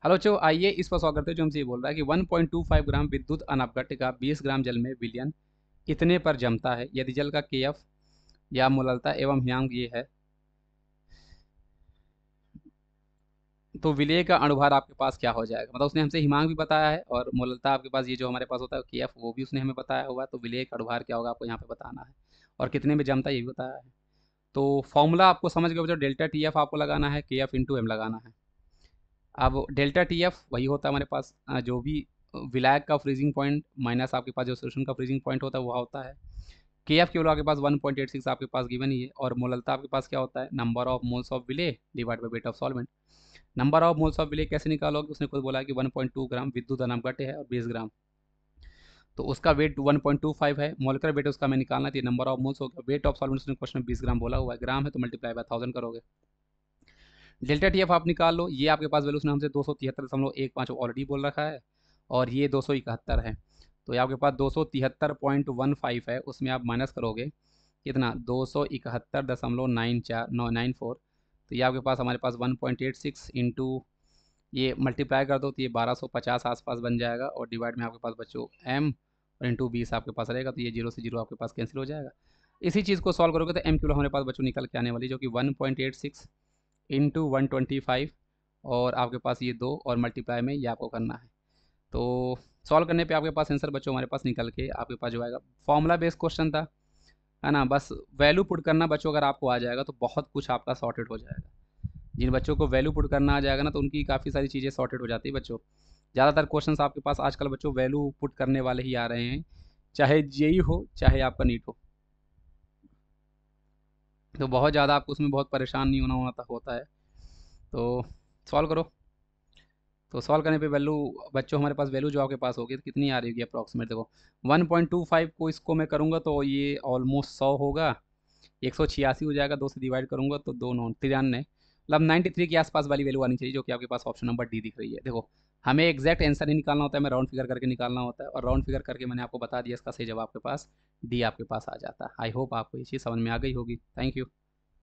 Hello बच्चों, आइए इस पर सॉल्व करते हैं। जो हमसे ये बोल रहा है कि 1.25 ग्राम विद्युत अनपघट्य 20 ग्राम जल में विलयन इतने पर जमता है यदि जल का केएफ या मोललता एवं हिमांक ये है तो विलेय का अणुभार आपके पास क्या हो जाएगा। मतलब उसने हमसे हिमांक भी बताया है और मोललता आपके पास ये जो हमारे पास होता है केएफ वो भी उसने हमें बताया हुआ है। तो विलेय का अणुभार क्या होगा आपको यहाँ पे बताना है और कितने में जमता है ये भी बताया है। तो फॉर्मूला आपको समझ गए बच्चों, डेल्टा टी एफ आपको लगाना है, के एफ इंटू एम लगाना है। अब डेल्टा टी एफ वही होता है हमारे पास जो भी विलायक का फ्रीजिंग पॉइंट माइनस आपके पास जो सोल्यूशन का फ्रीजिंग पॉइंट होता है वो होता है। के एफ केवल आपके पास 1.86 आपके पास गिवन ही है और मोललता आपके पास क्या होता है, नंबर ऑफ मोल्स ऑफ विले divide by weight of solvent. Number of moles of विले कैसे निकालोगे, उसने खुद बोला है कि 1.2 ग्राम विद्युत अनपघट्य है और 20 ग्राम, तो उसका वेट 1.25 है। मोलिकुलर वेट उसका मैं निकालना थी, नंबर ऑफ मोल्स हो गया, वेट ऑफ सॉल्वेंट उसने क्वेश्चन में 20 ग्राम बोला हुआ है, ग्राम है तो मल्टीप्लाई बाय 1000 करोगे। डेल्टा टी एफ आप निकाल लो, ये आपके पास वैल्यू उसने हमसे 273.15 ऑलरेडी बोल रखा है और ये 271 है, तो ये आपके पास 273.15 है, उसमें आप माइनस करोगे कितना 271.94 तो ये आपके पास हमारे पास 1.86 इंटू ये मल्टीप्लाई कर दो तो ये 1250 आसपास बन जाएगा और डिवाइड में आपके पास बच्चों एम और इंटू 20 आपके पास रहेगा, तो ये जीरो से जीरो आपके पास कैंसिल हो जाएगा। इसी चीज़ को सॉल्व करोगे तो एम किलो हमारे पास बच्चों निकल के आने वाली जो कि 1.86 इंटू 125 और आपके पास ये 2 और मल्टीप्लाई में ये आपको करना है। तो सॉल्व करने पे आपके पास आंसर बच्चों हमारे पास निकल के आपके पास जो आएगा, फॉर्मूला बेस्ड क्वेश्चन था है ना, बस वैल्यू पुट करना बच्चों अगर आपको आ जाएगा तो बहुत कुछ आपका सॉर्टेड हो जाएगा। जिन बच्चों को वैल्यू पुट करना आ जाएगा ना तो उनकी काफ़ी सारी चीज़ें सॉर्टेड हो जाती है बच्चों। ज़्यादातर क्वेश्चंस आपके पास आजकल बच्चों वैल्यू पुट करने वाले ही आ रहे हैं, चाहे जेई हो चाहे आपका नीट हो। तो बहुत ज़्यादा आपको उसमें बहुत परेशान नहीं होता है। तो सॉल्व करो। तो सॉल्व करने पे वैल्यू बच्चों हमारे पास वैल्यू जो आपके पास होगी तो कितनी आ रही होगी अप्रॉक्सीमेट, देखो 1.25 को इसको मैं करूँगा तो ये ऑलमोस्ट 100 होगा, 186 हो जाएगा, 2 से डिवाइड करूँगा तो 2 9 93, मतलब 93 के आसपास वाली वैल्यू आनी चाहिए जो कि आपके पास ऑप्शन नंबर डी दिख रही है। देखो हमें एग्जैक्ट आंसर नहीं निकालना होता है, हमें राउंड फिगर करके निकालना होता है और राउंड फिगर करके मैंने आपको बता दिया इसका सही जवाब आपके पास डी आपके पास आ जाता है। आई होप आपको ये चीज़ समझ में आ गई होगी। Thank you.